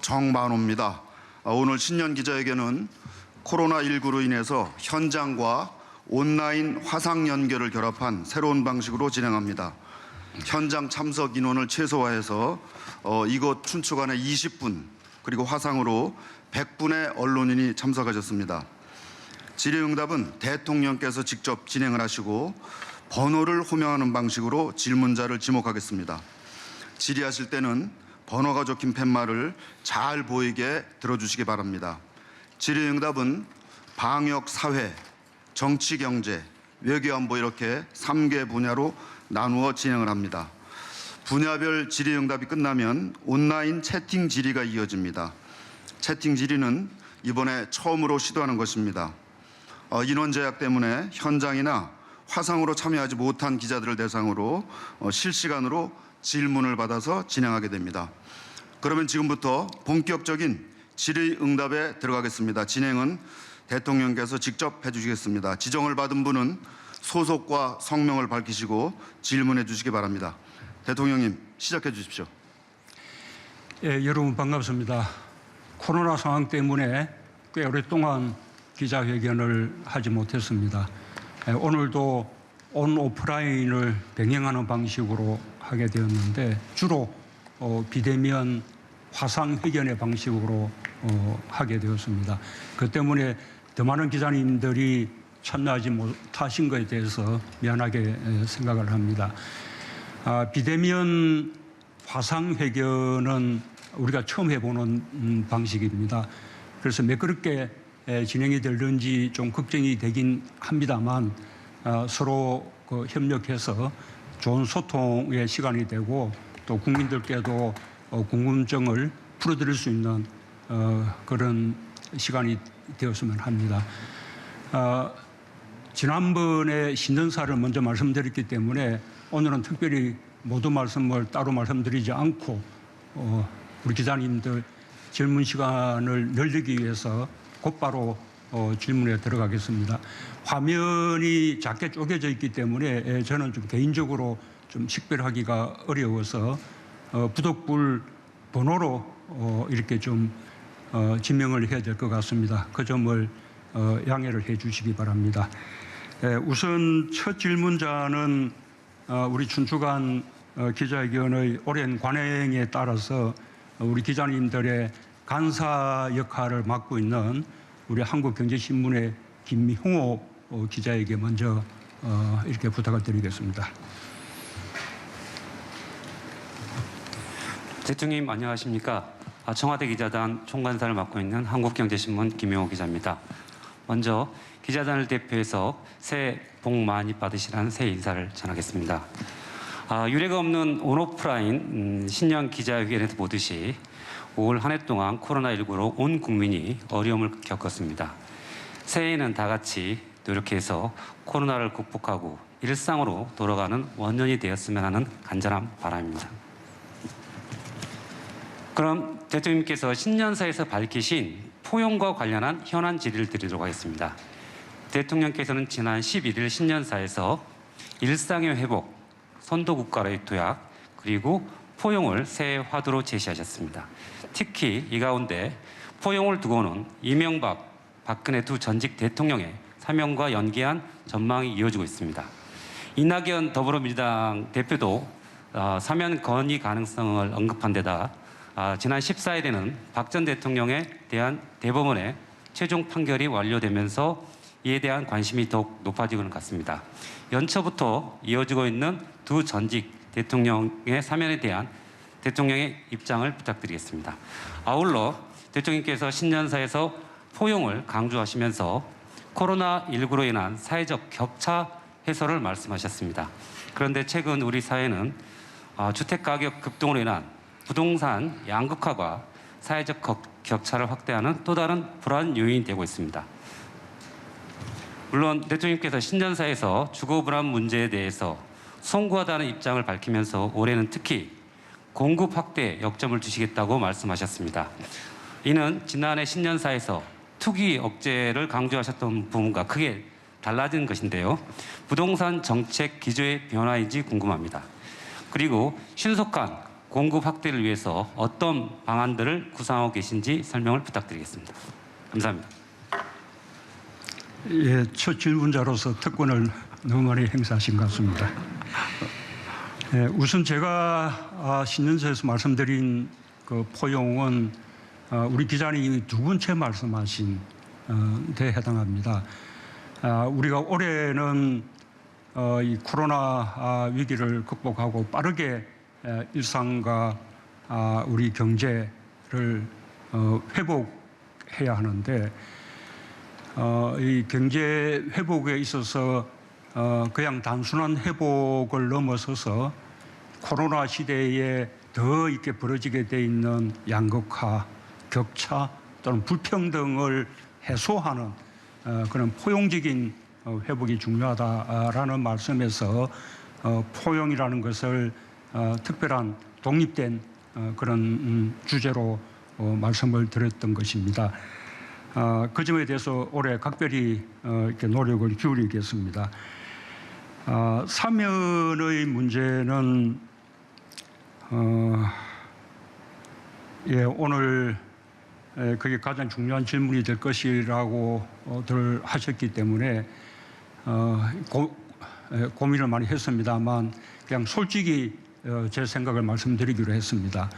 정만호입니다. 오늘 신년 기자회견은 코로나19로 인해서 현장과 온라인 화상 연결을 결합한 새로운 방식으로 진행합니다. 현장 참석 인원을 최소화해서 이곳 춘추관에 20분 그리고 화상으로 100분의 언론인이 참석하셨습니다. 질의응답은 대통령께서 직접 진행을 하시고 번호를 호명하는 방식으로 질문자를 지목하겠습니다. 질의하실 때는 번호가 적힌 팻말을 잘 보이게 들어주시기 바랍니다. 질의응답은 방역, 사회, 정치, 경제, 외교안보 이렇게 3개 분야로 나누어 진행을 합니다. 분야별 질의응답이 끝나면 온라인 채팅 질의가 이어집니다. 채팅 질의는 이번에 처음으로 시도하는 것입니다. 인원 제약 때문에 현장이나 화상으로 참여하지 못한 기자들을 대상으로 실시간으로 질문을 받아서 진행하게 됩니다. 그러면 지금부터 본격적인 질의응답에 들어가겠습니다. 진행은 대통령께서 직접 해주시겠습니다. 지정을 받은 분은 소속과 성명을 밝히시고 질문해 주시기 바랍니다. 대통령님 시작해 주십시오. 여러분 반갑습니다. 코로나 상황 때문에 꽤 오랫동안 기자회견을 하지 못했습니다. 오늘도 온 오프라인을 병행하는 방식으로 하게 되었는데 주로 비대면 화상회견의 방식으로 하게 되었습니다. 그 때문에 더 많은 기자님들이 참여하지 못하신 것에 대해서 미안하게 생각을 합니다. 비대면 화상회견은 우리가 처음 해보는 방식입니다. 그래서 매끄럽게 진행이 될는지 좀 걱정이 되긴 합니다만 서로 협력해서 좋은 소통의 시간이 되고 또 국민들께도 궁금증을 풀어드릴 수 있는 그런 시간이 되었으면 합니다. 지난번에 신년사를 먼저 말씀드렸기 때문에 오늘은 특별히 모두 말씀을 따로 말씀드리지 않고 우리 기자님들 질문 시간을 늘리기 위해서 곧바로 질문에 들어가겠습니다. 화면이 작게 쪼개져 있기 때문에 저는 좀 개인적으로 좀 식별하기가 어려워서 부독불 번호로 이렇게 좀 지명을 해야 될 것 같습니다. 그 점을 양해를 해 주시기 바랍니다. 우선 첫 질문자는 우리 춘추관 기자회견의 오랜 관행에 따라서 우리 기자님들의 간사 역할을 맡고 있는 우리 한국경제신문의 김홍호 기자에게 먼저 이렇게 부탁을 드리겠습니다. 대통령님 안녕하십니까? 청와대 기자단 총괄사를 맡고 있는 한국경제신문 김용호 기자입니다. 먼저 기자단을 대표해서 새해 복 많이 받으시라는 새해 인사를 전하겠습니다. 유례가 없는 온오프라인 신년 기자회견에서 보듯이 올 한 해 동안 코로나19로 온 국민이 어려움을 겪었습니다. 새해에는 다 같이 노력해서 코로나를 극복하고 일상으로 돌아가는 원년이 되었으면 하는 간절한 바람입니다. 그럼 대통령님께서 신년사에서 밝히신 포용과 관련한 현안 질의를 드리도록 하겠습니다. 대통령께서는 지난 11일 신년사에서 일상의 회복, 선도국가로의 도약, 그리고 포용을 새해 화두로 제시하셨습니다. 특히 이 가운데 포용을 두고는 이명박, 박근혜 두 전직 대통령의 사명과 연계한 전망이 이어지고 있습니다. 이낙연 더불어민주당 대표도 사면 건의 가능성을 언급한 데다 지난 14일에는 박 전 대통령에 대한 대법원의 최종 판결이 완료되면서 이에 대한 관심이 더욱 높아지고 있는 것 같습니다. 연초부터 이어지고 있는 두 전직 대통령의 사면에 대한 대통령의 입장을 부탁드리겠습니다. 아울러 대통령께서 신년사에서 포용을 강조하시면서 코로나19로 인한 사회적 격차 해소를 말씀하셨습니다. 그런데 최근 우리 사회는 주택가격 급등으로 인한 부동산 양극화가 사회적 격차를 확대하는 또 다른 불안 요인이 되고 있습니다. 물론 대통령께서 신년사에서 주거 불안 문제에 대해서 송구하다는 입장을 밝히면서 올해는 특히 공급 확대에 역점을 두시겠다고 말씀하셨습니다. 이는 지난해 신년사에서 투기 억제를 강조하셨던 부분과 크게 달라진 것인데요. 부동산 정책 기조의 변화인지 궁금합니다. 그리고 신속한 공급 확대를 위해서 어떤 방안들을 구상하고 계신지 설명을 부탁드리겠습니다. 감사합니다. 예, 첫 질문자로서 특권을 너무 많이 행사하신 것 같습니다. 예, 우선 제가 신년사에서 말씀드린 그 포용은 우리 기자님이 두 번째 말씀하신 데 해당합니다. 우리가 올해는 이 코로나 위기를 극복하고 빠르게 일상과 우리 경제를 회복해야 하는데 이 경제 회복에 있어서 그냥 단순한 회복을 넘어서서 코로나 시대에 더 이렇게 벌어지게 돼 있는 양극화, 격차 또는 불평등을 해소하는 그런 포용적인 회복이 중요하다라는 말씀에서 포용이라는 것을 특별한 독립된 그런 주제로 말씀을 드렸던 것입니다. 그 점에 대해서 올해 각별히 이렇게 노력을 기울이겠습니다. 사면의 문제는 예, 오늘 그게 가장 중요한 질문이 될 것이라고들 하셨기 때문에 고민을 많이 했습니다만 그냥 솔직히 제 생각을 말씀드리기로 했습니다.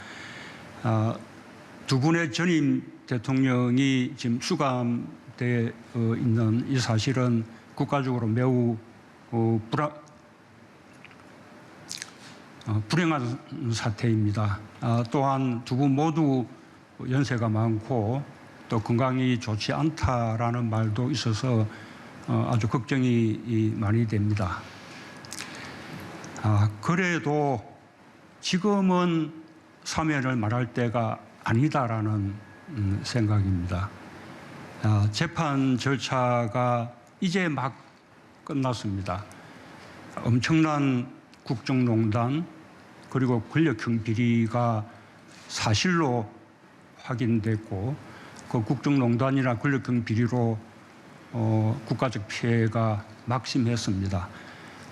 두 분의 전임 대통령이 지금 수감되어 있는 이 사실은 국가적으로 매우 불행한 사태입니다. 또한 두 분 모두 연세가 많고 또 건강이 좋지 않다라는 말도 있어서 아주 걱정이 많이 됩니다. 그래도 지금은 사면을 말할 때가 아니다라는 생각입니다. 재판 절차가 이제 막 끝났습니다. 엄청난 국정농단 그리고 권력형 비리가 사실로 확인됐고 그 국정농단이나 권력형 비리로 국가적 피해가 막심했습니다.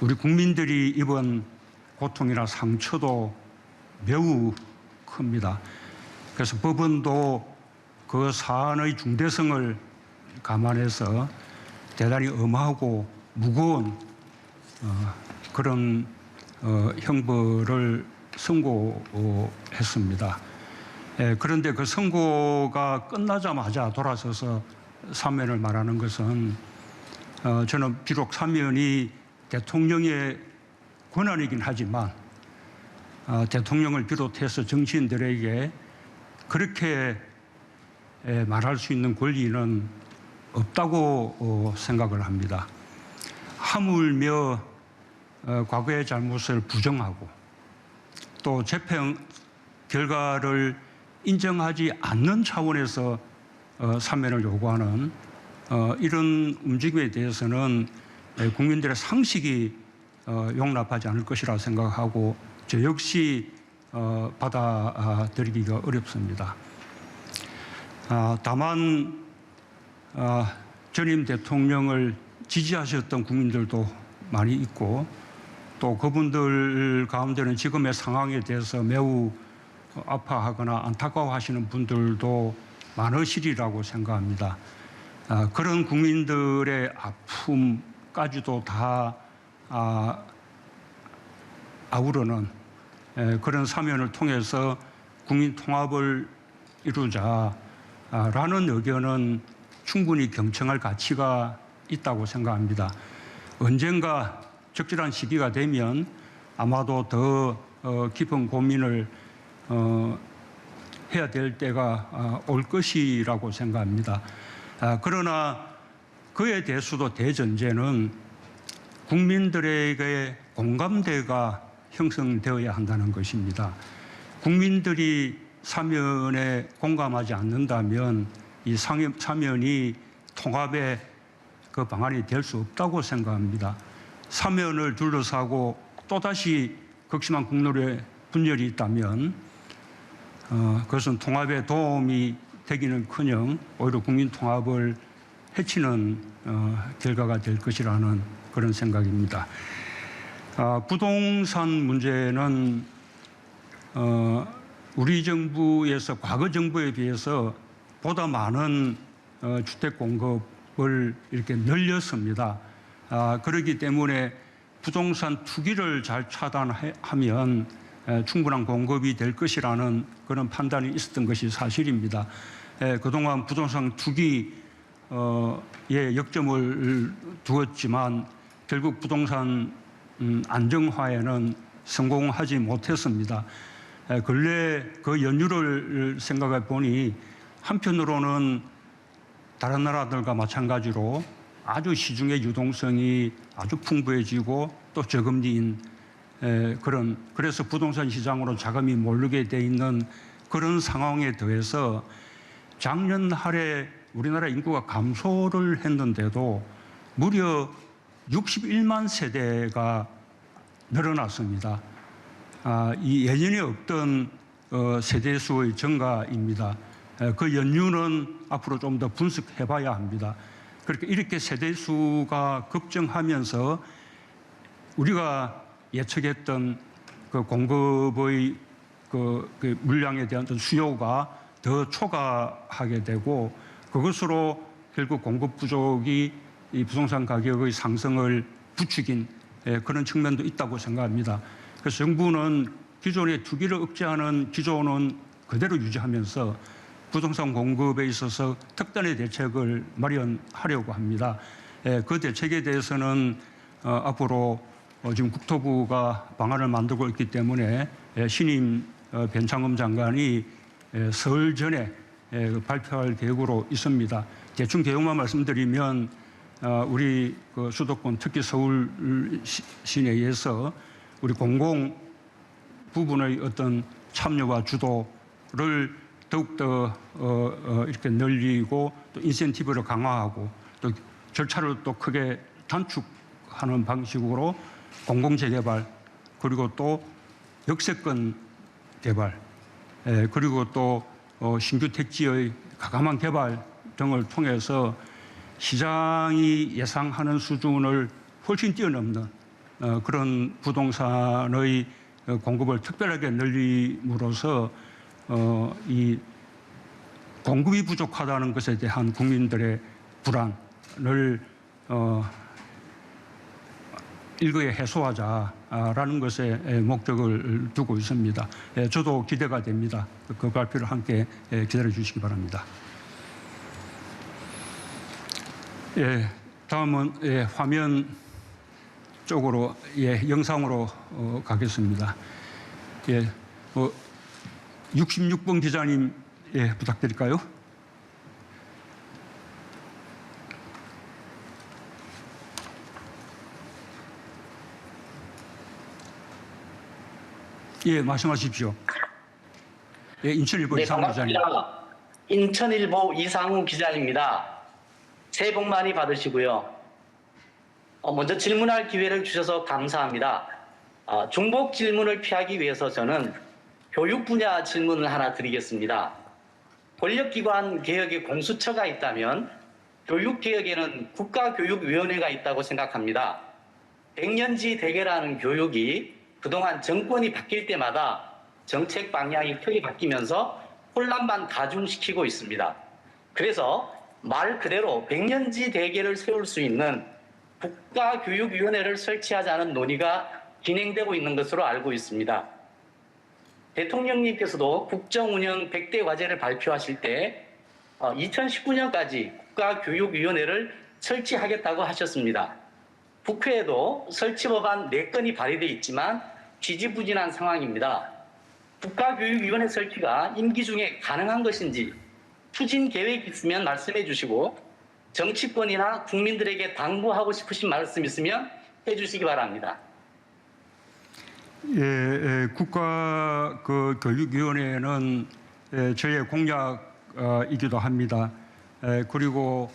우리 국민들이 입은 고통이나 상처도 매우 큽니다. 그래서 법원도 그 사안의 중대성을 감안해서 대단히 엄하고 무거운 그런 형벌을 선고했습니다. 그런데 그 선고가 끝나자마자 돌아서서 사면을 말하는 것은 저는 비록 사면이 대통령의 권한이긴 하지만 대통령을 비롯해서 정치인들에게 그렇게 말할 수 있는 권리는 없다고 생각을 합니다. 하물며 과거의 잘못을 부정하고 또 재판 결과를 인정하지 않는 차원에서 사면을 요구하는 이런 움직임에 대해서는 국민들의 상식이 용납하지 않을 것이라 생각하고 저 역시 받아들이기가 어렵습니다. 다만 전임 대통령을 지지하셨던 국민들도 많이 있고 또 그분들 가운데는 지금의 상황에 대해서 매우 아파하거나 안타까워하시는 분들도 많으시리라고 생각합니다. 그런 국민들의 아픔까지도 다 아우르는 그런 사면을 통해서 국민 통합을 이루자라는 의견은 충분히 경청할 가치가 있다고 생각합니다. 언젠가 적절한 시기가 되면 아마도 더 깊은 고민을 해야 될 때가 올 것이라고 생각합니다. 그러나 그에 대해서도 대전제는 국민들에게 공감대가 형성되어야 한다는 것입니다. 국민들이 사면에 공감하지 않는다면 이 사면이 통합의 그 방안이 될 수 없다고 생각합니다. 사면을 둘러싸고 또다시 극심한 국nội 분열이 있다면 그것은 통합에 도움이 되기는커녕 오히려 국민 통합을 해치는 결과가 될 것이라는 그런 생각입니다. 부동산 문제는 우리 정부에서 과거 정부에 비해서 보다 많은 주택 공급을 이렇게 늘렸습니다. 그렇기 때문에 부동산 투기를 잘 차단하면 충분한 공급이 될 것이라는 그런 판단이 있었던 것이 사실입니다. 그동안 부동산 투기에 역점을 두었지만 결국 부동산 안정화에는 성공하지 못했습니다. 근래 그 연유를 생각해 보니 한편으로는 다른 나라들과 마찬가지로 아주 시중의 유동성이 아주 풍부해지고 또 저금리인 그래서 부동산 시장으로 자금이 몰리게 돼 있는 그런 상황에 더해서 작년 할해 우리나라 인구가 감소를 했는데도 무려 61만 세대가 늘어났습니다. 이 예전에 없던 세대 수의 증가입니다. 그 연유는 앞으로 좀 더 분석해 봐야 합니다. 그렇게 이렇게 세대 수가 급증하면서 우리가 예측했던 그 공급의 그 물량에 대한 수요가 더 초과하게 되고 그것으로 결국 공급 부족이 이 부동산 가격의 상승을 부추긴 그런 측면도 있다고 생각합니다. 그래서 정부는 기존의 투기를 억제하는 기조는 그대로 유지하면서 부동산 공급에 있어서 특단의 대책을 마련하려고 합니다. 그 대책에 대해서는 앞으로 지금 국토부가 방안을 만들고 있기 때문에 신임 변창흠 장관이 설 전에 발표할 계획으로 있습니다. 대충 개요만 말씀드리면 우리 그 수도권 특히 서울 시내에서 우리 공공 부분의 어떤 참여와 주도를 더욱더 이렇게 늘리고 또 인센티브를 강화하고 또 절차를 또 크게 단축하는 방식으로 공공재개발 그리고 또 역세권 개발 그리고 또 신규 택지의 가감한 개발 등을 통해서 시장이 예상하는 수준을 훨씬 뛰어넘는 그런 부동산의 공급을 특별하게 늘림으로써 이 공급이 부족하다는 것에 대한 국민들의 불안을 일거에 해소하자라는 것에 목적을 두고 있습니다. 저도 기대가 됩니다. 그 발표를 함께 기다려 주시기 바랍니다. 다음은 화면 쪽으로 영상으로 가겠습니다. 66번 기자님 부탁드릴까요? 말씀하십시오. 인천일보 이상훈 기자님. 인천일보 이상훈 기자입니다. 새해 복 많이 받으시고요. 먼저 질문할 기회를 주셔서 감사합니다. 중복 질문을 피하기 위해서 저는 교육 분야 질문을 하나 드리겠습니다. 권력기관 개혁에 공수처가 있다면 교육개혁에는 국가교육위원회가 있다고 생각합니다. 백년지 대계라는 교육이 그동안 정권이 바뀔 때마다 정책 방향이 크게 바뀌면서 혼란만 가중시키고 있습니다. 그래서 말 그대로 백년지 대계를 세울 수 있는 국가교육위원회를 설치하자는 논의가 진행되고 있는 것으로 알고 있습니다. 대통령님께서도 국정운영 100대 과제를 발표하실 때 2019년까지 국가교육위원회를 설치하겠다고 하셨습니다. 국회에도 설치법안 4건이 발의되어 있지만 지지부진한 상황입니다. 국가교육위원회 설치가 임기 중에 가능한 것인지 추진 계획이 있으면 말씀해 주시고 정치권이나 국민들에게 당부하고 싶으신 말씀 있으면 해 주시기 바랍니다. 국가 교육위원회는 저희의 공약이기도 합니다. 그리고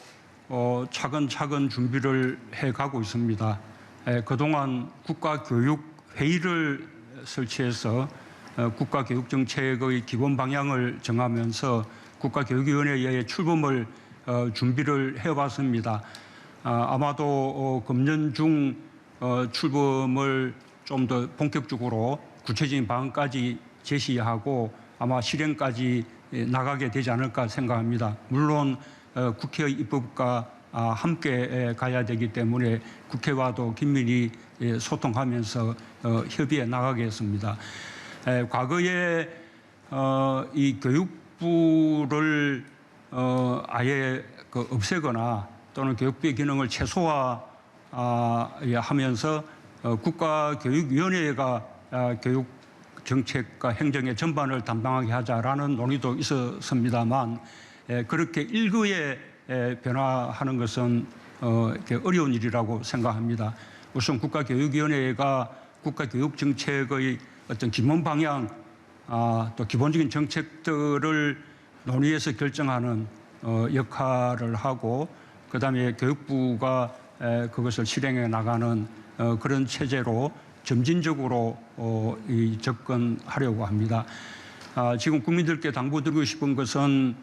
차근차근 준비를 해가고 있습니다. 그동안 국가교육회의를 설치해서 국가교육정책의 기본 방향을 정하면서 국가교육위원회의 출범을 준비를 해왔습니다. 아마도 금년 중 출범을 좀 더 본격적으로 구체적인 방안까지 제시하고 아마 실행까지 나가게 되지 않을까 생각합니다. 물론 국회의 입법과 함께 가야 되기 때문에 국회와도 긴밀히 소통하면서 협의해 나가겠습니다. 과거에 이 교육부를 아예 없애거나 또는 교육부의 기능을 최소화하면서 국가교육위원회가 교육 정책과 행정의 전반을 담당하게 하자라는 논의도 있었습니다만 그렇게 일부에 변화하는 것은 어려운 일이라고 생각합니다. 우선 국가교육위원회가 국가교육정책의 어떤 기본 방향 또 기본적인 정책들을 논의해서 결정하는 역할을 하고 그다음에 교육부가 그것을 실행해 나가는 그런 체제로 점진적으로 접근하려고 합니다. 지금 국민들께 당부드리고 싶은 것은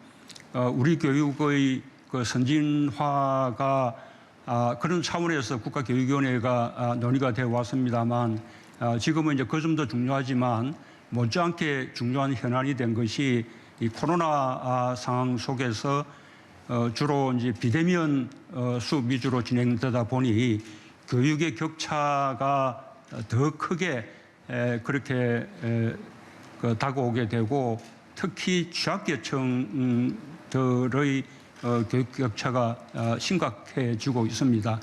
우리 교육의 그 선진화가 그런 차원에서 국가교육위원회가 논의가 되어 왔습니다만 지금은 이제 그 점도 중요하지만 못지않게 중요한 현안이 된 것이 이 코로나 상황 속에서 주로 이제 비대면 수업 위주로 진행되다 보니 교육의 격차가 더 크게 그렇게 다가오게 되고 특히 취약계층들의 교육 격차가 심각해지고 있습니다.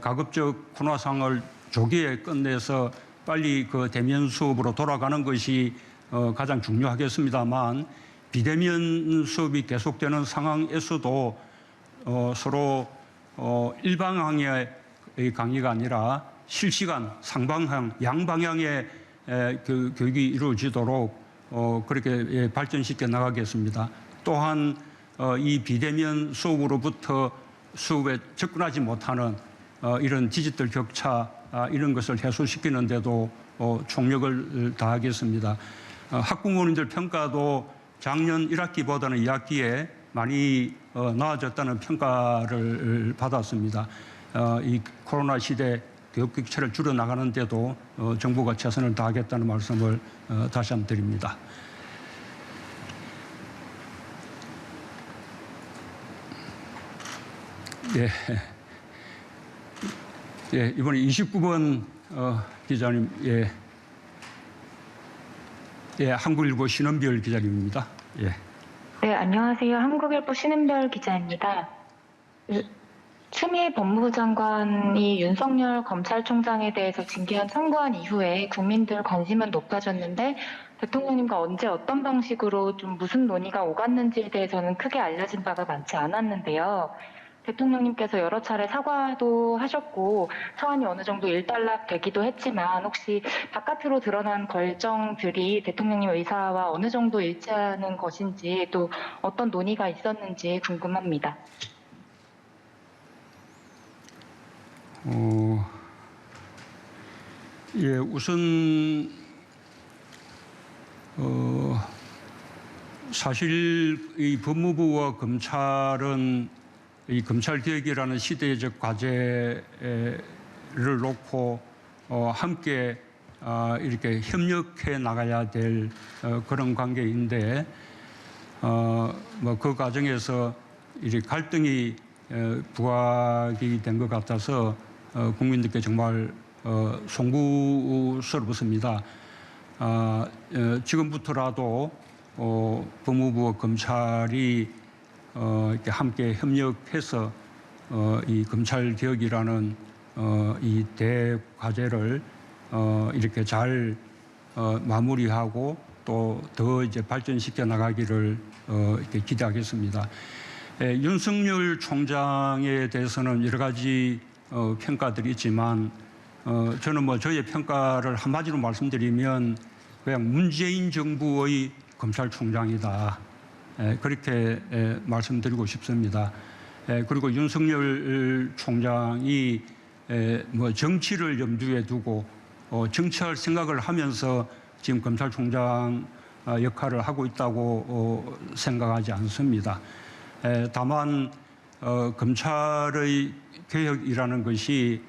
가급적 코로나 상황을 조기에 끝내서 빨리 그 대면 수업으로 돌아가는 것이 가장 중요하겠습니다만 비대면 수업이 계속되는 상황에서도 서로 일방향의 강의가 아니라 실시간 상방향, 양방향의 교육이 이루어지도록 그렇게 발전시켜 나가겠습니다. 또한 이 비대면 수업으로부터 수업에 접근하지 못하는 이런 디지털 격차 이런 것을 해소시키는 데도 총력을 다하겠습니다. 학부모님들 평가도 작년 1학기보다는 2학기에 많이 나아졌다는 평가를 받았습니다. 이 코로나 시대 교육 격차를 줄여나가는 데도 정부가 최선을 다하겠다는 말씀을 다시 한번 드립니다. 이번에 29번 기자님, 한국일보 신은별 기자님입니다. 네, 안녕하세요. 한국일보 신은별 기자입니다. 추미애 법무부 장관이 윤석열 검찰총장에 대해서 징계안 청구한 이후에 국민들 관심은 높아졌는데 대통령님과 언제 어떤 방식으로 좀 무슨 논의가 오갔는지에 대해서는 크게 알려진 바가 많지 않았는데요. 대통령님께서 여러 차례 사과도 하셨고 사안이 어느 정도 일단락되기도 했지만 혹시 바깥으로 드러난 결정들이 대통령님 의사와 어느 정도 일치하는 것인지 또 어떤 논의가 있었는지 궁금합니다. 우선 사실 이 법무부와 검찰은 이 검찰개혁이라는 시대적 과제를 놓고 함께 이렇게 협력해 나가야 될 그런 관계인데 그 과정에서 이렇게 갈등이 부각이 된 것 같아서 국민들께 정말 송구스럽습니다. 지금부터라도 법무부와 검찰이 이렇게 함께 협력해서 이 검찰 개혁이라는 이 대과제를 이렇게 잘 마무리하고 또 더 이제 발전시켜 나가기를 이렇게 기대하겠습니다. 윤석열 총장에 대해서는 여러 가지 평가들이 있지만 저는 저의 평가를 한마디로 말씀드리면 그냥 문재인 정부의 검찰총장이다. 그렇게 말씀드리고 싶습니다. 그리고 윤석열 총장이 정치를 염두에 두고 정치할 생각을 하면서 지금 검찰총장 역할을 하고 있다고 생각하지 않습니다. 다만 검찰의 개혁이라는 것이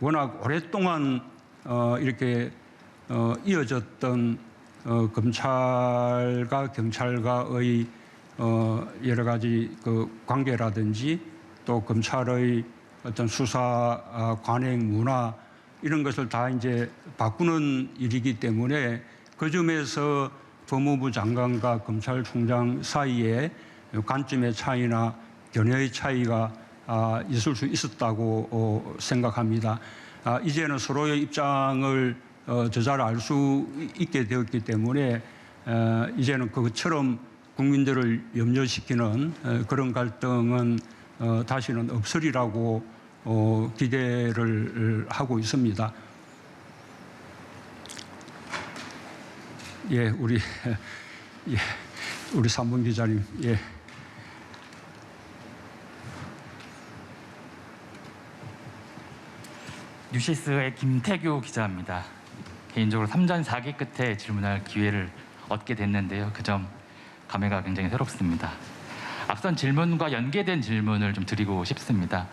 워낙 오랫동안 이렇게 이어졌던 검찰과 경찰과의 여러 가지 그 관계라든지 또 검찰의 어떤 수사 관행 문화 이런 것을 다 이제 바꾸는 일이기 때문에 그 점에서 법무부 장관과 검찰총장 사이에 관점의 차이나 견해의 차이가 있을 수 있었다고 생각합니다. 이제는 서로의 입장을 더 잘 알 수 있게 되었기 때문에 이제는 그것처럼 국민들을 염려시키는 그런 갈등은 다시는 없으리라고 기대를 하고 있습니다. 예, 우리 3분 기자님. 예. 뉴시스의 김태규 기자입니다. 개인적으로 3전 4기 끝에 질문할 기회를 얻게 됐는데요. 그 점 감회가 굉장히 새롭습니다. 앞선 질문과 연계된 질문을 좀 드리고 싶습니다.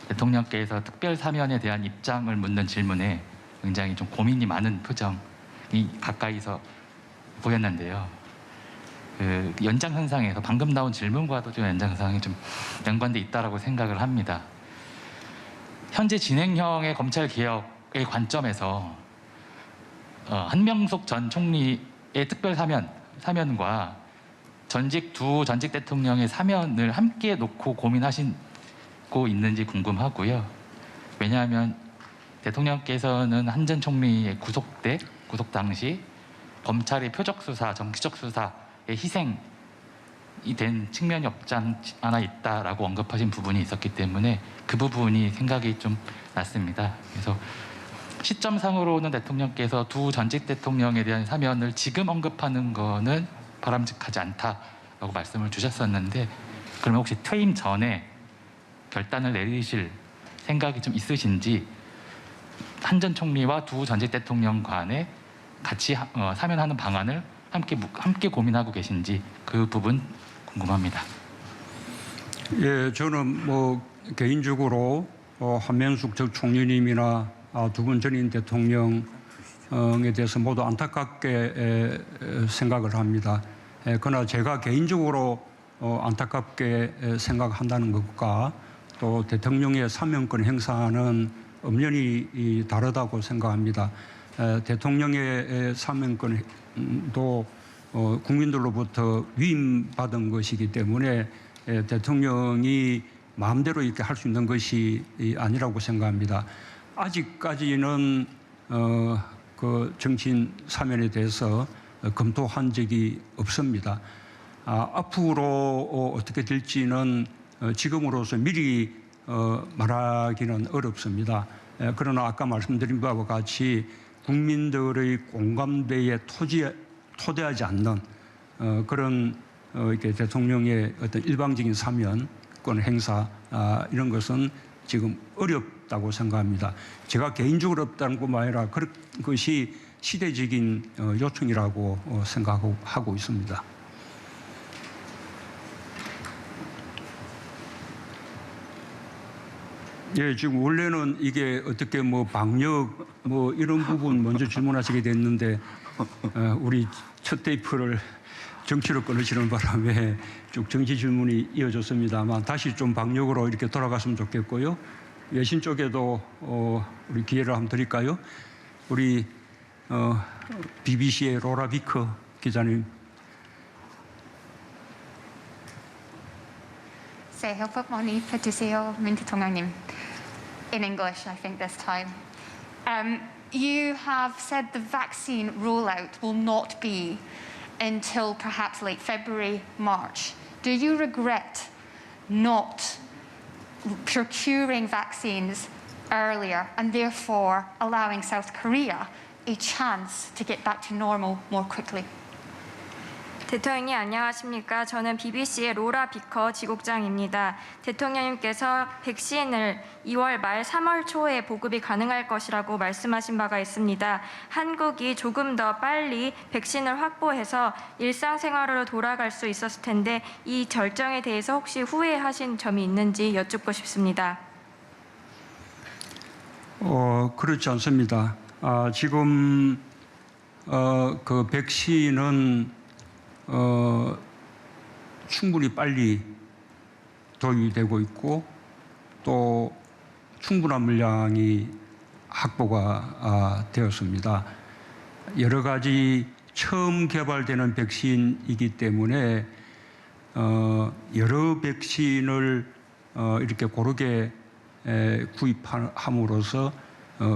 대통령께서 특별 사면에 대한 입장을 묻는 질문에 굉장히 좀 고민이 많은 표정이 가까이서 보였는데요. 그 연장선상에서 방금 나온 질문과도 좀 연장선상이 좀 연관돼 있다라고 생각을 합니다. 현재 진행형의 검찰 개혁의 관점에서 한명숙 전 총리의 특별 사면과 두 전직 대통령의 사면을 함께 놓고 고민하시고 있는지 궁금하고요. 왜냐하면 대통령께서는 한 전 총리의 구속 당시 검찰의 표적 수사, 정치적 수사에 희생이 된 측면이 없지 않아 있다라고 언급하신 부분이 있었기 때문에 그 부분이 생각이 좀 났습니다. 그래서 시점상으로는 대통령께서 두 전직 대통령에 대한 사면을 지금 언급하는 거는 바람직하지 않다라고 말씀을 주셨었는데, 그러면 혹시 퇴임 전에 결단을 내리실 생각이 좀 있으신지, 한 전 총리와 두 전직 대통령 간에 같이 사면하는 방안을 함께 고민하고 계신지 그 부분 궁금합니다. 예, 저는 뭐 개인적으로 한명숙 전 총리님이나 두 분 전임 대통령에 대해서 모두 안타깝게 생각을 합니다. 그러나 제가 개인적으로 안타깝게 생각한다는 것과 또 대통령의 사면권 행사는 엄연히 다르다고 생각합니다. 대통령의 사면권도 국민들로부터 위임받은 것이기 때문에 대통령이 마음대로 이렇게 할 수 있는 것이 아니라고 생각합니다. 아직까지는 그 정치인 사면에 대해서 검토한 적이 없습니다. 앞으로 어떻게 될지는 지금으로서 미리 말하기는 어렵습니다. 그러나 아까 말씀드린 바와 같이 국민들의 공감대에 토대하지 않는 그런 이렇게 대통령의 어떤 일방적인 사면권 행사 이런 것은 지금 어렵다고 생각합니다. 제가 개인적으로 없다는 것만 아니라 그것이 시대적인 요청이라고 생각하고 있습니다. 예, 지금 원래는 이게 어떻게 뭐 방역 뭐 이런 부분 먼저 질문하시게 됐는데 우리 첫 테이프를 정치로 끊으시는 바람에 쭉 정치 질문이 이어졌습니다만 다시 좀 방역으로 이렇게 돌아갔으면 좋겠고요. 외신 쪽에도 우리 기회를 한번 드릴까요? 우리 BBC의 로라 비커 기자님. 새해 복 많이 받으세요, 민 대통령님. In English, I think this time. You have said the vaccine rollout will not be until perhaps late February, March. Do you regret not procuring vaccines earlier and therefore allowing South Korea a chance to get back to normal more quickly? 대통령님 안녕하십니까? 저는 BBC의 로라 비커 지국장입니다. 대통령님께서 백신을 2월 말 3월 초에 보급이 가능할 것이라고 말씀하신 바가 있습니다. 한국이 조금 더 빨리 백신을 확보해서 일상생활로 돌아갈 수 있었을 텐데 이 결정에 대해서 혹시 후회하신 점이 있는지 여쭙고 싶습니다. 그렇지 않습니다. 지금 그 백신은 충분히 빨리 도입되고 있고 또 충분한 물량이 확보가 되었습니다. 여러 가지 처음 개발되는 백신이기 때문에 여러 백신을 이렇게 고르게 구입함으로써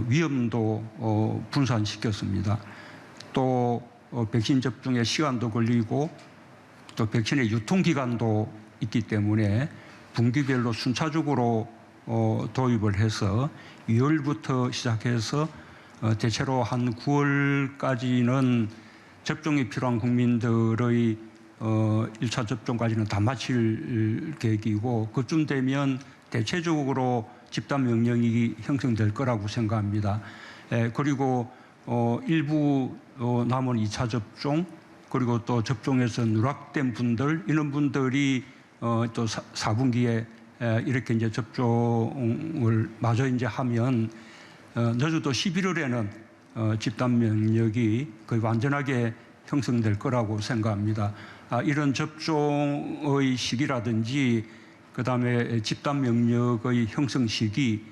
위험도 분산시켰습니다. 또 백신 접종에 시간도 걸리고 또 백신의 유통기간도 있기 때문에 분기별로 순차적으로 도입을 해서 2월부터 시작해서 대체로 한 9월까지는 접종이 필요한 국민들의 1차 접종까지는 다 마칠 계획이고 그쯤 되면 대체적으로 집단 면역이 형성될 거라고 생각합니다. 그리고 일부 남은 2차 접종 그리고 또 접종에서 누락된 분들 이런 분들이 또 4분기에 이렇게 이제 접종을 마저 이제 하면 늦어도 11월에는 집단 면역이 거의 완전하게 형성될 거라고 생각합니다. 이런 접종의 시기라든지 그다음에 집단 면역의 형성 시기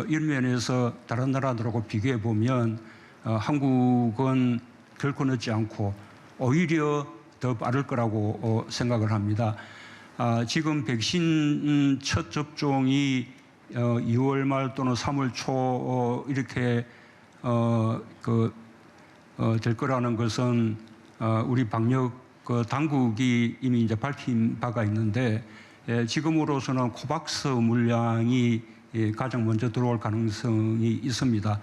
이런 면에서 다른 나라들하고 비교해 보면 한국은 결코 늦지 않고 오히려 더 빠를 거라고 생각을 합니다. 지금 백신 첫 접종이 2월 말 또는 3월 초 이렇게 될 거라는 것은 우리 방역 당국이 이미 이제 밝힌 바가 있는데 지금으로서는 코박스 물량이 가장 먼저 들어올 가능성이 있습니다.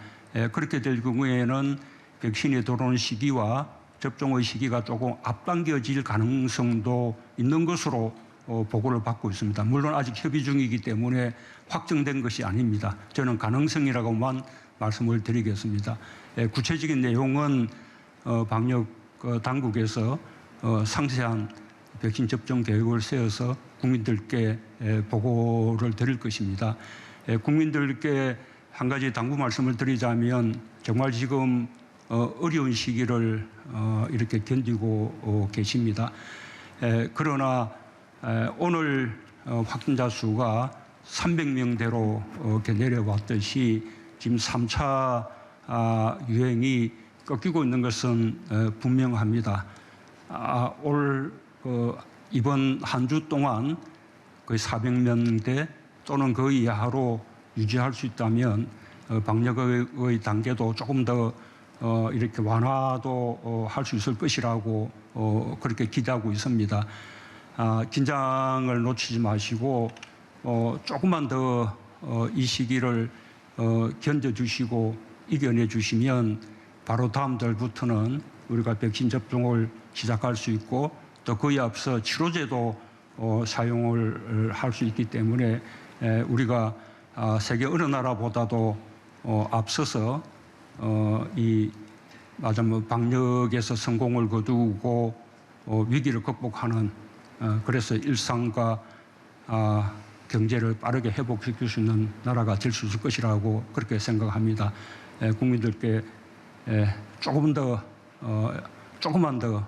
그렇게 될 경우에는 백신이 들어오는 시기와 접종의 시기가 조금 앞당겨질 가능성도 있는 것으로 보고를 받고 있습니다. 물론 아직 협의 중이기 때문에 확정된 것이 아닙니다. 저는 가능성이라고만 말씀을 드리겠습니다. 구체적인 내용은 방역 당국에서 상세한 백신 접종 계획을 세워서 국민들께 보고를 드릴 것입니다. 국민들께 한 가지 당부 말씀을 드리자면 정말 지금 어려운 시기를 이렇게 견디고 계십니다. 그러나 오늘 확진자 수가 300명대로 이렇게 내려왔듯이 지금 3차 유행이 꺾이고 있는 것은 분명합니다. 이번 한 주 동안 거의 400명대 또는 그 이하로 유지할 수 있다면 방역의 단계도 조금 더 이렇게 완화도 할 수 있을 것이라고 그렇게 기대하고 있습니다. 긴장을 놓치지 마시고 조금만 더 이 시기를 견뎌주시고 이겨내 주시면 바로 다음 달부터는 우리가 백신 접종을 시작할 수 있고 또 그에 앞서 치료제도 사용을 할 수 있기 때문에 우리가 세계 어느 나라보다도 앞서서 이 방역에서 성공을 거두고 위기를 극복하는 그래서 일상과 경제를 빠르게 회복시킬 수 있는 나라가 될 수 있을 것이라고 그렇게 생각합니다. 국민들께 조금만 더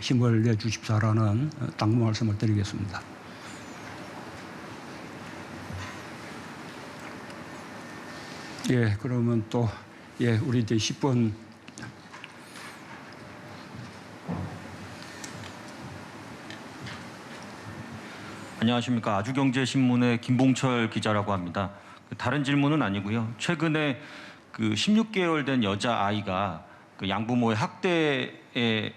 힘을 내 주십사라는 당부 말씀을 드리겠습니다. 그러면 또 우리 이제 10분 안녕하십니까. 아주경제신문의 김봉철 기자라고 합니다. 다른 질문은 아니고요. 최근에 그 16개월 된 여자아이가 그 양부모의 학대에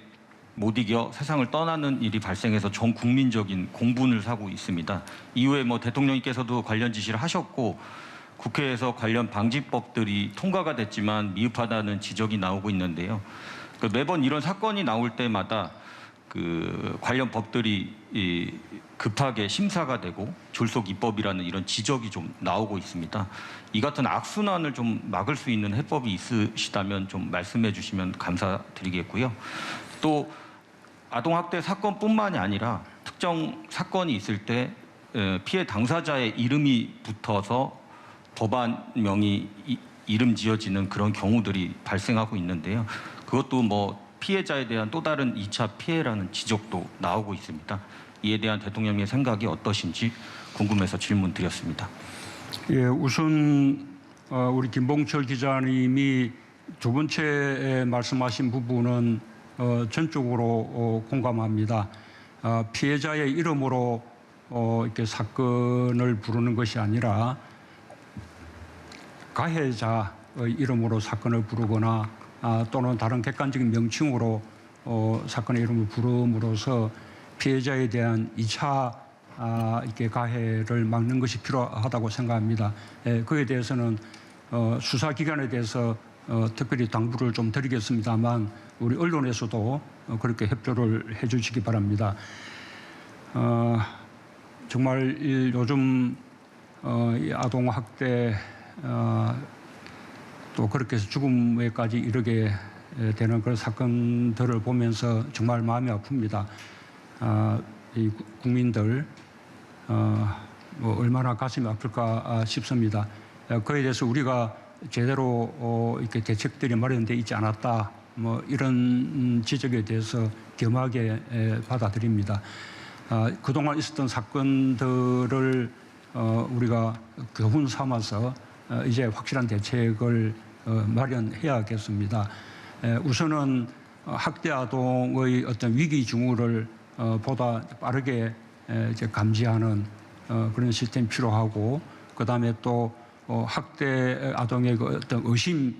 못 이겨 세상을 떠나는 일이 발생해서 전 국민적인 공분을 사고 있습니다. 이후에 대통령님께서도 관련 지시를 하셨고 국회에서 관련 방지법들이 통과가 됐지만 미흡하다는 지적이 나오고 있는데요. 매번 이런 사건이 나올 때마다 그 관련 법들이 급하게 심사가 되고 졸속 입법이라는 이런 지적이 좀 나오고 있습니다. 이 같은 악순환을 좀 막을 수 있는 해법이 있으시다면 좀 말씀해 주시면 감사드리겠고요. 또 아동학대 사건뿐만이 아니라 특정 사건이 있을 때 피해 당사자의 이름이 붙어서 법안명이 이름 지어지는 그런 경우들이 발생하고 있는데요. 그것도 뭐 피해자에 대한 또 다른 2차 피해라는 지적도 나오고 있습니다. 이에 대한 대통령의 생각이 어떠신지 궁금해서 질문 드렸습니다. 예, 우선 우리 김봉철 기자님이 두 번째 말씀하신 부분은 전적으로 공감합니다. 피해자의 이름으로 이렇게 사건을 부르는 것이 아니라 가해자의 이름으로 사건을 부르거나 또는 다른 객관적인 명칭으로 사건의 이름을 부름으로써 피해자에 대한 2차 이렇게 가해를 막는 것이 필요하다고 생각합니다. 그에 대해서는 수사기관에 대해서 특별히 당부를 좀 드리겠습니다만 우리 언론에서도 그렇게 협조를 해주시기 바랍니다. 정말 요즘 이 아동학대 또 그렇게 해서 죽음에까지 이르게 되는 그런 사건들을 보면서 정말 마음이 아픕니다. 이 국민들 뭐 얼마나 가슴이 아플까 싶습니다. 그에 대해서 우리가 제대로 이렇게 대책들이 마련되어 있지 않았다. 뭐 이런 지적에 대해서 겸하게 받아들입니다. 그동안 있었던 사건들을 우리가 교훈 삼아서 이제 확실한 대책을 마련해야겠습니다. 우선은 학대 아동의 어떤 위기 징후를 보다 빠르게 이제 감지하는 그런 시스템이 필요하고, 그 다음에 또 학대 아동의 그 어떤 의심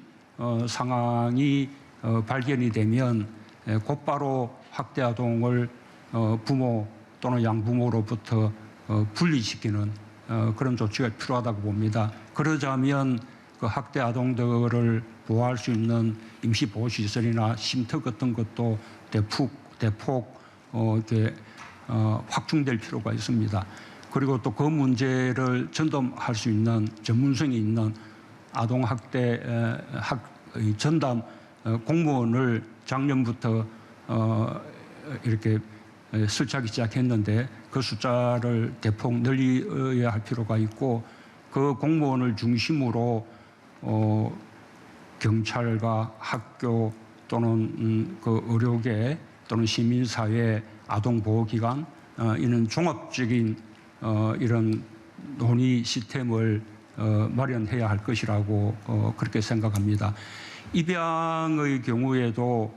상황이 발견이 되면 곧바로 학대 아동을 부모 또는 양부모로부터 분리시키는 그런 조치가 필요하다고 봅니다. 그러자면 그 학대 아동들을 보호할 수 있는 임시보호시설이나 쉼터 같은 것도 대폭 이렇게 확충될 필요가 있습니다. 그리고 또 그 문제를 전담할 수 있는 전문성이 있는 아동학대 전담 공무원을 작년부터 이렇게 설치하기 시작했는데 그 숫자를 대폭 늘려야 할 필요가 있고, 그 공무원을 중심으로 경찰과 학교 또는 그 의료계 또는 시민사회, 아동보호기관 이런 종합적인 이런 논의 시스템을 마련해야 할 것이라고 그렇게 생각합니다. 입양의 경우에도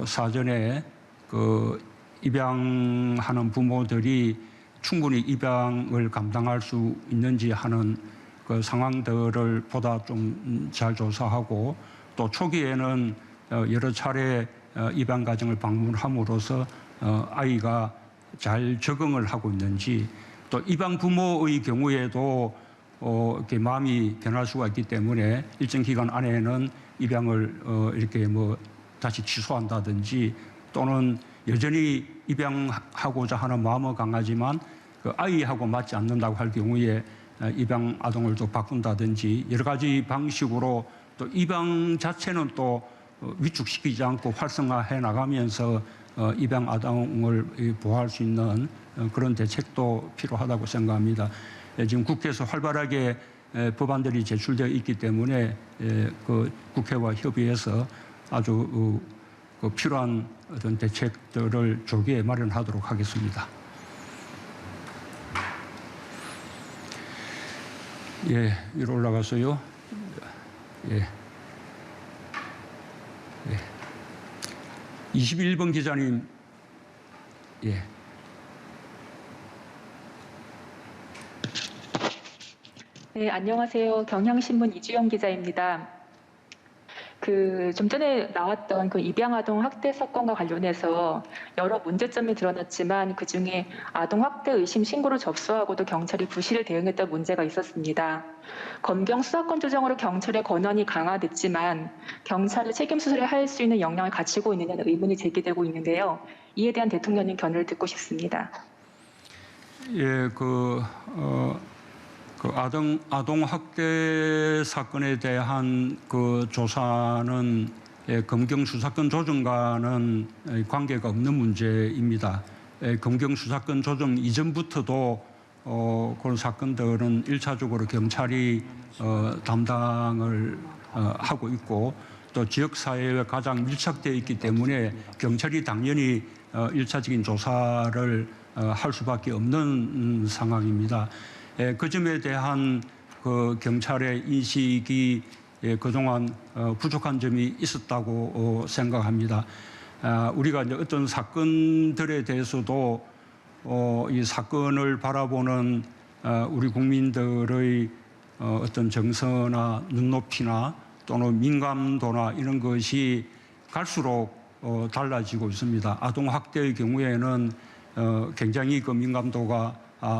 사전에 그 입양하는 부모들이 충분히 입양을 감당할 수 있는지 하는 그 상황들을 보다 좀 잘 조사하고, 또 초기에는 여러 차례 입양 가정을 방문함으로써 아이가 잘 적응을 하고 있는지, 또 입양 부모의 경우에도 이렇게 마음이 변할 수가 있기 때문에 일정 기간 안에는 입양을 이렇게 뭐 다시 취소한다든지, 또는 여전히 입양하고자 하는 마음은 강하지만 그 아이하고 맞지 않는다고 할 경우에 입양 아동을 또 바꾼다든지 여러 가지 방식으로 또 입양 자체는 또 위축시키지 않고 활성화해 나가면서 입양 아동을 보호할 수 있는 그런 대책도 필요하다고 생각합니다. 지금 국회에서 활발하게 법안들이 제출되어 있기 때문에 그 국회와 협의해서 아주 그 필요한 어떤 대책들을 조기에 마련하도록 하겠습니다. 예, 위로 올라가서요. 예. 21번 기자님. 예. 네, 안녕하세요. 경향신문 이주영 기자입니다. 좀 전에 나왔던 그 입양아동 학대 사건과 관련해서 여러 문제점이 드러났지만 그중에 아동 학대 의심 신고를 접수하고도 경찰이 부실 대응했던 문제가 있었습니다. 검경 수사권 조정으로 경찰의 권한이 강화됐지만 경찰이 책임 수사를 할 수 있는 역량을 갖추고 있느냐는 의문이 제기되고 있는데요. 이에 대한 대통령님 견해를 듣고 싶습니다. 예, 그 아동 학대 사건에 대한 그 조사는 검경 수사권 조정과는 관계가 없는 문제입니다. 검경 수사권 조정 이전부터도 그런 사건들은 1차적으로 경찰이 담당을 하고 있고, 또 지역 사회와 가장 밀착되어 있기 때문에 경찰이 당연히 1차적인 조사를 할 수밖에 없는 상황입니다. 그 점에 대한 그 경찰의 인식이 그동안 부족한 점이 있었다고 생각합니다. 우리가 이제 어떤 사건들에 대해서도 이 사건을 바라보는 우리 국민들의 어떤 정서나 눈높이나 또는 민감도나 이런 것이 갈수록 달라지고 있습니다. 아동 학대의 경우에는 굉장히 그 민감도가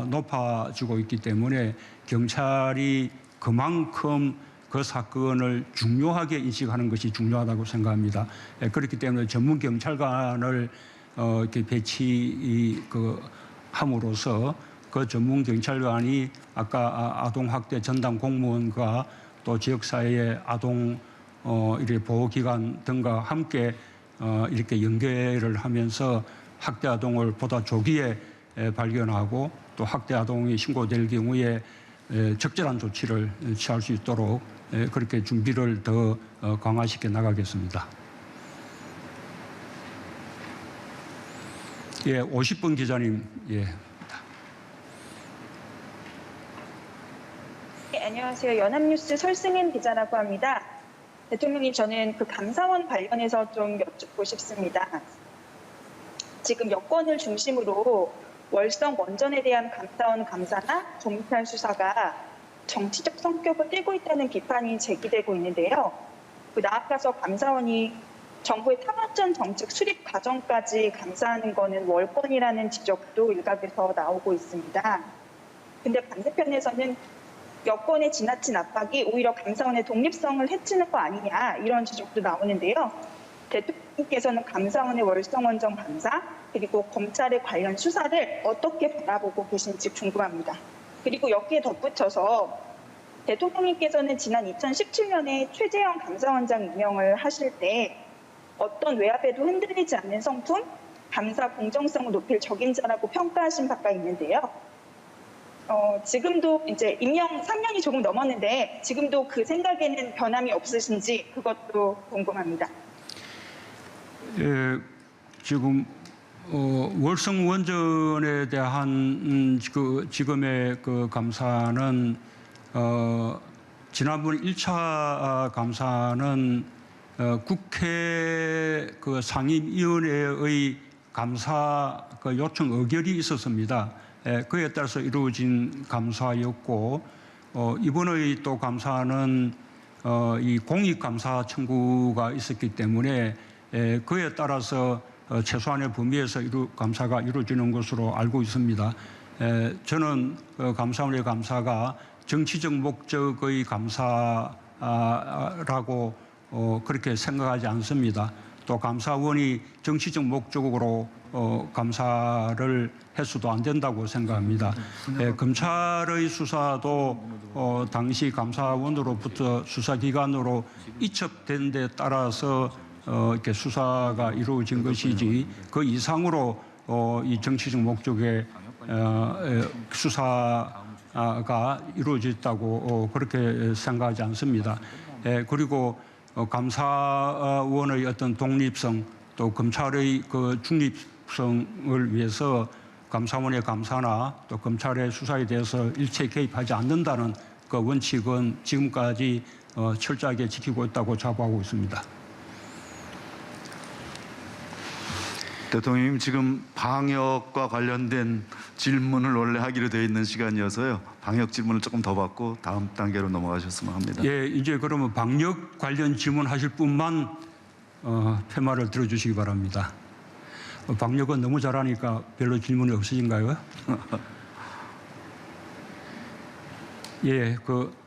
높아지고 있기 때문에 경찰이 그만큼 그 사건을 중요하게 인식하는 것이 중요하다고 생각합니다. 그렇기 때문에 전문 경찰관을 이렇게 함으로써 그 전문 경찰관이 아까 아동 학대 전담 공무원과 또 지역사회의 아동 보호기관 등과 함께 이렇게 연계를 하면서 학대 아동을 보다 조기에 발견하고 또 학대 아동이 신고될 경우에 적절한 조치를 취할 수 있도록 그렇게 준비를 더 강화시켜 나가겠습니다. 예, 50번 기자님. 예. 네, 안녕하세요. 연합뉴스 설승인 기자라고 합니다. 대통령님, 저는 그 감사원 관련해서 좀 여쭙고 싶습니다. 지금 여권을 중심으로 월성 원전에 대한 감사원 감사나 검찰 수사가 정치적 성격을 띠고 있다는 비판이 제기되고 있는데요. 나아가서 감사원이 정부의 탈원전 정책 수립 과정까지 감사하는 것은 월권이라는 지적도 일각에서 나오고 있습니다. 근데 반대편에서는 여권의 지나친 압박이 오히려 감사원의 독립성을 해치는 거 아니냐 이런 지적도 나오는데요. 대통령께서는 감사원의 월성 원전 감사 그리고 검찰의 관련 수사를 어떻게 바라보고 계신지 궁금합니다. 그리고 여기에 덧붙여서 대통령님께서는 지난 2017년에 최재형 감사원장 임명을 하실 때 어떤 외압에도 흔들리지 않는 성품, 감사 공정성을 높일 적임자라고 평가하신 바가 있는데요. 지금도 이제 임명 3년이 조금 넘었는데 지금도 그 생각에는 변함이 없으신지 그것도 궁금합니다. 예, 지금 월성 원전에 대한 그 지금의 그 감사는 지난번 1차 감사는 국회 그 상임위원회의 감사 그 요청 의결이 있었습니다. 그에 따라서 이루어진 감사였고 이번의 또 감사는 이 공익감사 청구가 있었기 때문에 그에 따라서 최소한의 범위에서 감사가 이루어지는 것으로 알고 있습니다. 저는 감사원의 감사가 정치적 목적의 감사라고 그렇게 생각하지 않습니다. 또 감사원이 정치적 목적으로 감사를 해서도 안 된다고 생각합니다. 검찰의 수사도 당시 감사원으로부터 수사기관으로 이첩된 데 따라서 이렇게 수사가 이루어진 것이지 그 이상으로 이 정치적 목적의 수사가 이루어졌다고 그렇게 생각하지 않습니다. 그리고 감사원의 어떤 독립성 또 검찰의 그 중립성을 위해서 감사원의 감사나 또 검찰의 수사에 대해서 일체 개입하지 않는다는 그 원칙은 지금까지 철저하게 지키고 있다고 자부하고 있습니다. 대통령님, 지금 방역과 관련된 질문을 원래 하기로 되어 있는 시간이어서요. 방역 질문을 조금 더 받고 다음 단계로 넘어가셨으면 합니다. 예, 이제 그러면 방역 관련 질문하실 분만 폐말을 들어주시기 바랍니다. 방역은 너무 잘하니까 별로 질문이 없으신가요? 예,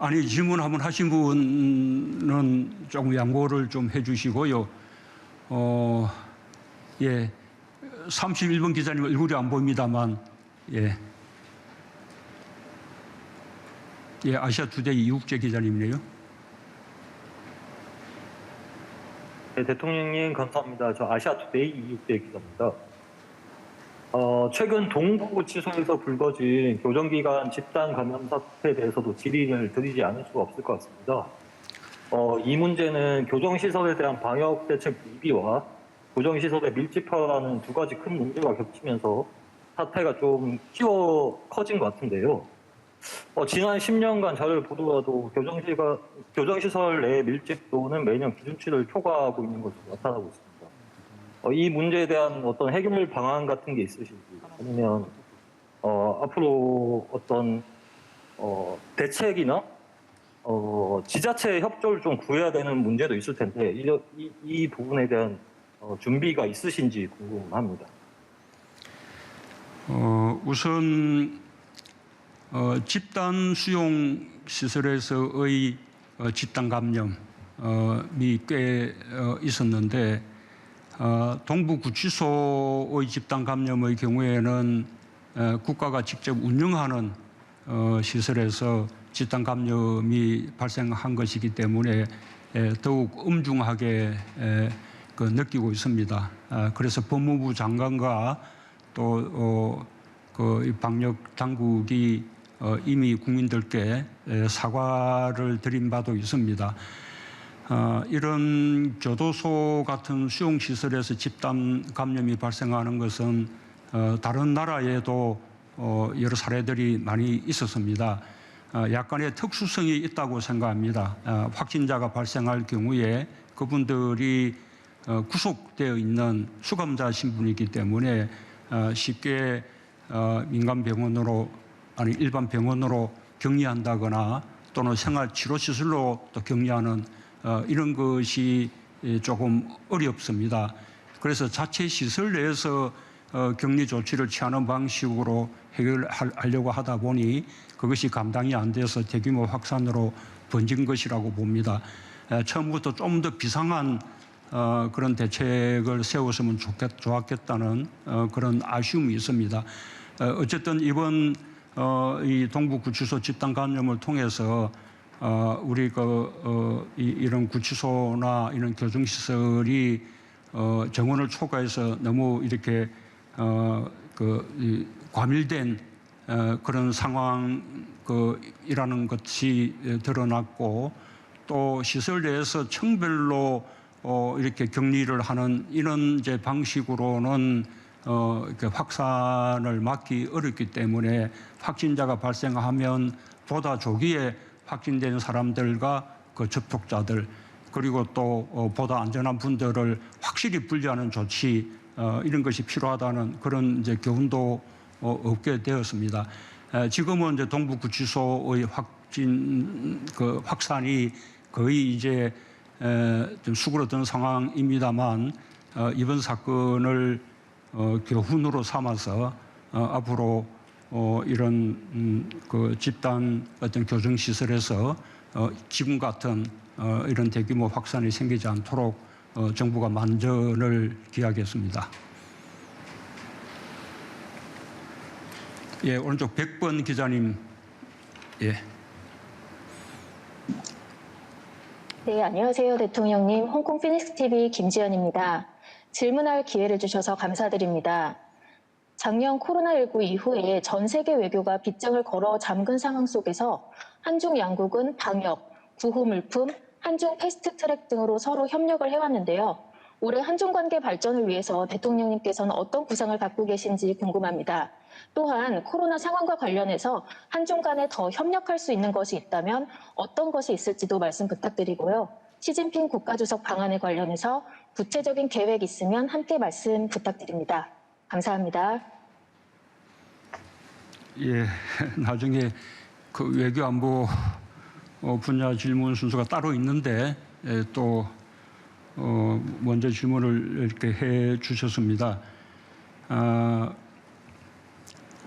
아니 질문 한번 하신 분은 조금 양보를 좀 해주시고요. 예, 31번 기자님 얼굴이 안 보입니다만, 예, 아시아투데이 이국재 기자님이네요. 네, 대통령님 감사합니다. 저 아시아투데이 이육대 기자입니다. 최근 동부구치소에서 불거진 교정기관 집단 감염 사태에 대해서도 질의를 드리지 않을 수가 없을 것 같습니다. 이 문제는 교정시설에 대한 방역대책 미비와 교정시설의 밀집화라는 두 가지 큰 문제가 겹치면서 사태가 좀 커진 것 같은데요. 지난 10년간 자료를 보더라도 교정시설 내 밀집도는 매년 기준치를 초과하고 있는 것으로 나타나고 있습니다. 이 문제에 대한 어떤 해결 방안 같은 게 있으신지, 아니면 앞으로 어떤 대책이나 지자체 협조를 좀 구해야 되는 문제도 있을 텐데 이 부분에 대한 준비가 있으신지 궁금합니다. 우선 집단 수용 시설에서의 집단 감염이 꽤 있었는데 동부구치소의 집단 감염의 경우에는 국가가 직접 운영하는 시설에서 집단 감염이 발생한 것이기 때문에 더욱 엄중하게 느끼고 있습니다. 그래서 법무부 장관과 또 그 방역 당국이 이미 국민들께 사과를 드린 바도 있습니다. 이런 교도소 같은 수용시설에서 집단 감염이 발생하는 것은 다른 나라에도 여러 사례들이 많이 있었습니다. 약간의 특수성이 있다고 생각합니다. 확진자가 발생할 경우에 그분들이 구속되어 있는 수감자 신분이기 때문에 쉽게 민간 병원으로 아니 일반 병원으로 격리한다거나 또는 생활치료시설로 또 격리하는 이런 것이 조금 어렵습니다. 그래서 자체 시설 내에서 격리 조치를 취하는 방식으로 해결하려고 하다 보니 그것이 감당이 안 돼서 대규모 확산으로 번진 것이라고 봅니다. 처음부터 좀 더 비상한 그런 대책을 세웠으면 좋았겠다는 그런 아쉬움이 있습니다. 어쨌든 이번 이 동부구치소 집단 감염을 통해서 우리 이런 구치소나 이런 교정시설이 정원을 초과해서 너무 이렇게 과밀된 그런 상황이라는 것이 드러났고 또 시설 내에서 층별로 이렇게 격리를 하는 이런 이제 방식으로는 이렇게 확산을 막기 어렵기 때문에 확진자가 발생하면 보다 조기에 확진된 사람들과 그 접촉자들 그리고 또 보다 안전한 분들을 확실히 분리하는 조치 이런 것이 필요하다는 그런 이제 교훈도 얻게 되었습니다. 지금은 이제 동부구치소의 확산이 거의 이제 좀 수그러든 상황입니다만 이번 사건을 교훈으로 삼아서 앞으로 이런 그 집단 어떤 교정 시설에서 지금 같은 이런 대규모 확산이 생기지 않도록 정부가 만전을 기하겠습니다. 예, 오른쪽 100번 기자님. 예. 네, 안녕하세요, 대통령님. 홍콩 피닉스 TV 김지연입니다. 질문할 기회를 주셔서 감사드립니다. 작년 코로나19 이후에 전 세계 외교가 빗장을 걸어 잠근 상황 속에서 한중 양국은 방역, 구호 물품, 한중 패스트트랙 등으로 서로 협력을 해왔는데요. 올해 한중 관계 발전을 위해서 대통령님께서는 어떤 구상을 갖고 계신지 궁금합니다. 또한 코로나 상황과 관련해서 한중 간에 더 협력할 수 있는 것이 있다면 어떤 것이 있을지도 말씀 부탁드리고요. 시진핑 국가주석 방안에 관련해서 구체적인 계획 있으면 함께 말씀 부탁드립니다. 감사합니다. 예, 나중에 그 외교안보 분야 질문 순서가 따로 있는데 또 먼저 질문을 이렇게 해 주셨습니다.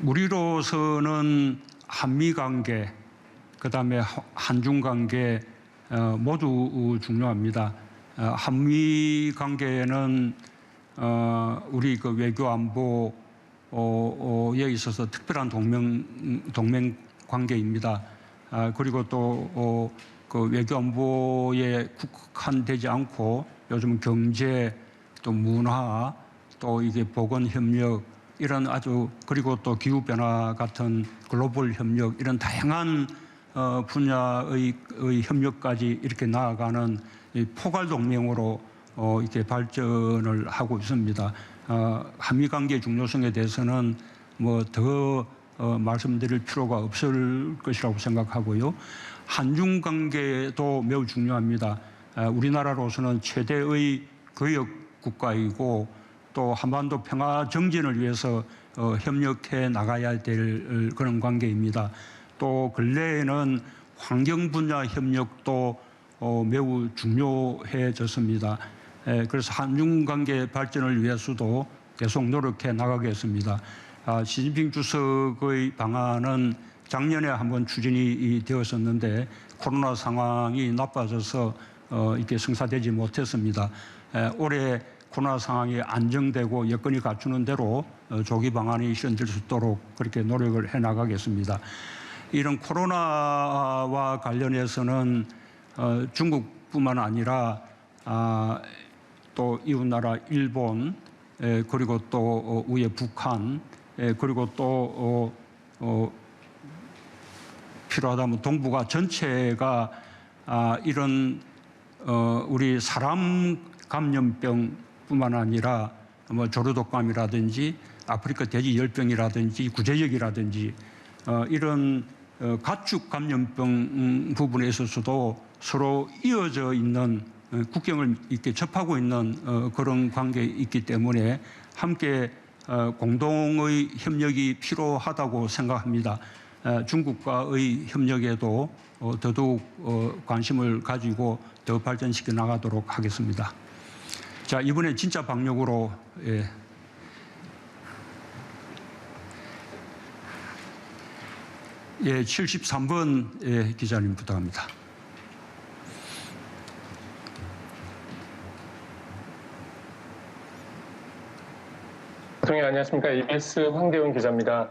우리로서는 한미 관계, 그다음에 한중 관계 모두 중요합니다. 한미 관계는 우리 그 외교 안보에 있어서 특별한 동맹 관계입니다. 그리고 또 그 외교 안보에 국한되지 않고 요즘 경제, 또 문화, 또 이게 보건 협력 이런 아주 그리고 또 기후 변화 같은 글로벌 협력 이런 다양한 분야의 협력까지 이렇게 나아가는 이 포괄 동맹으로 이렇게 발전을 하고 있습니다. 한미 관계 중요성에 대해서는 뭐 더 말씀드릴 필요가 없을 것이라고 생각하고요. 한중 관계도 매우 중요합니다. 우리나라로서는 최대의 교역 국가이고 또 한반도 평화 정진을 위해서 협력해 나가야 될 그런 관계입니다. 또 근래에는 환경 분야 협력도 매우 중요해졌습니다. 그래서 한중 관계 발전을 위해서도 계속 노력해 나가겠습니다. 시진핑 주석의 방안은 작년에 한번 추진이 되었었는데 코로나 상황이 나빠져서 이렇게 성사되지 못했습니다. 올해 코로나 상황이 안정되고 여건이 갖추는 대로 조기 방안이 실현될 수 있도록 그렇게 노력을 해 나가겠습니다. 이런 코로나와 관련해서는 중국뿐만 아니라 또 이웃나라 일본 그리고 또 위에 북한 그리고 또 필요하다면 동북아 전체가 이런 우리 사람 감염병뿐만 아니라 뭐 조류독감이라든지 아프리카 돼지 열병이라든지 구제역이라든지 이런 가축 감염병 부분에 있어서도 서로 이어져 있는 국경을 이렇게 접하고 있는 그런 관계에 있기 때문에 함께 공동의 협력이 필요하다고 생각합니다. 중국과의 협력에도 더더욱 관심을 가지고 더 발전시켜 나가도록 하겠습니다. 자, 이번에 진짜 방역으로 예, 73번 기자님 부탁합니다. 대통령 안녕하십니까. EBS 황대훈 기자입니다.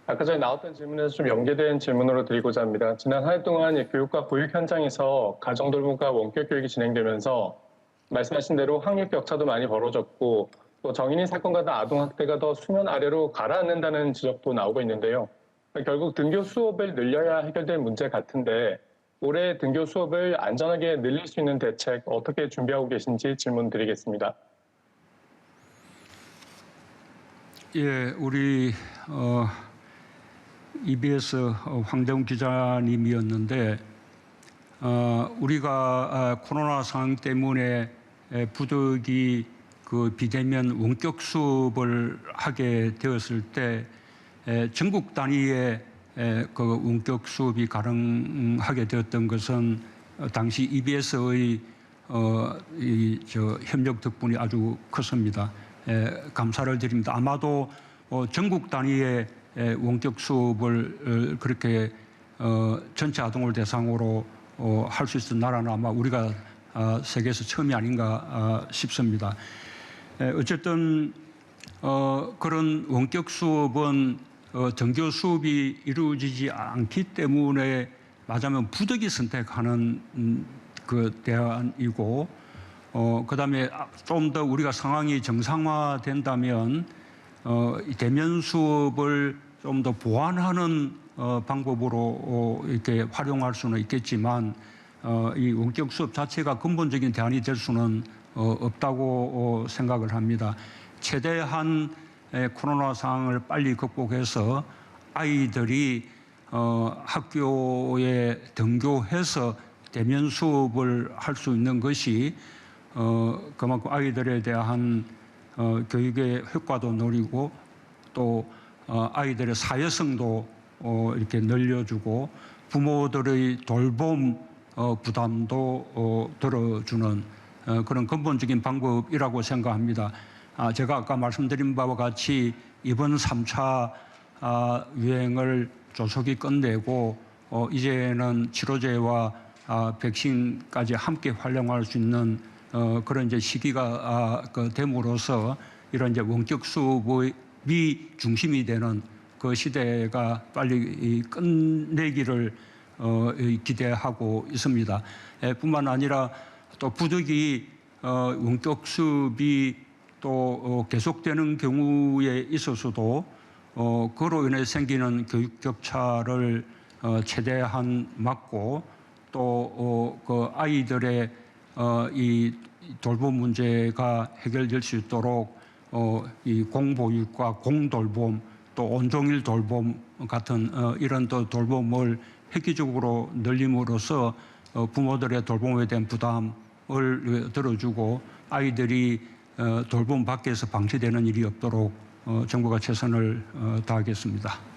아까 전에 나왔던 질문에서 좀 연계된 질문으로 드리고자 합니다. 지난 한 해 동안 교육과 보육 현장에서 가정돌봄과 원격 교육이 진행되면서 말씀하신 대로 학력 격차도 많이 벌어졌고 또 정인인 사건과 아동 학대가 더 수면 아래로 가라앉는다는 지적도 나오고 있는데요. 결국 등교 수업을 늘려야 해결될 문제 같은데 올해 등교 수업을 안전하게 늘릴 수 있는 대책 어떻게 준비하고 계신지 질문 드리겠습니다. 예, 우리 EBS 황대훈 기자님이었는데 우리가 코로나 상황 때문에 부득이 그 비대면 원격 수업을 하게 되었을 때 전국 단위의 그 원격 수업이 가능하게 되었던 것은 당시 EBS의 협력 덕분이 아주 컸습니다. 감사를 드립니다. 아마도 전국 단위의 원격 수업을 그렇게 전체 아동을 대상으로 할 수 있는 나라는 아마 우리가 세계에서 처음이 아닌가 싶습니다. 어쨌든 그런 원격 수업은 등교 수업이 이루어지지 않기 때문에 맞으면 부득이 선택하는 그 대안이고 그다음에 좀 더 우리가 상황이 정상화된다면 대면 수업을 좀 더 보완하는 방법으로 이렇게 활용할 수는 있겠지만 이 원격 수업 자체가 근본적인 대안이 될 수는 없다고 생각을 합니다. 최대한 코로나 상황을 빨리 극복해서 아이들이 학교에 등교해서 대면 수업을 할 수 있는 것이 그만큼 아이들에 대한 교육의 효과도 노리고 또 아이들의 사회성도 이렇게 늘려주고 부모들의 돌봄 부담도 덜어주는 그런 근본적인 방법이라고 생각합니다. 제가 아까 말씀드린 바와 같이 이번 3차 유행을 조속히 끝내고 이제는 치료제와 백신까지 함께 활용할 수 있는 그런 이제 시기가 됨으로써 이런 이제 원격 수업이 중심이 되는 그 시대가 빨리 끝내기를 기대하고 있습니다. 뿐만 아니라 또 부득이 원격 수업이 또 계속되는 경우에 있어서도 그로 인해 생기는 교육 격차를 최대한 막고 또 그 아이들의 이 돌봄 문제가 해결될 수 있도록 이 공보육과 공돌봄 또 온종일 돌봄 같은 이런 또 돌봄을 획기적으로 늘림으로써 부모들의 돌봄에 대한 부담을 들어주고 아이들이 돌봄 밖에서 방치되는 일이 없도록 정부가 최선을 다하겠습니다.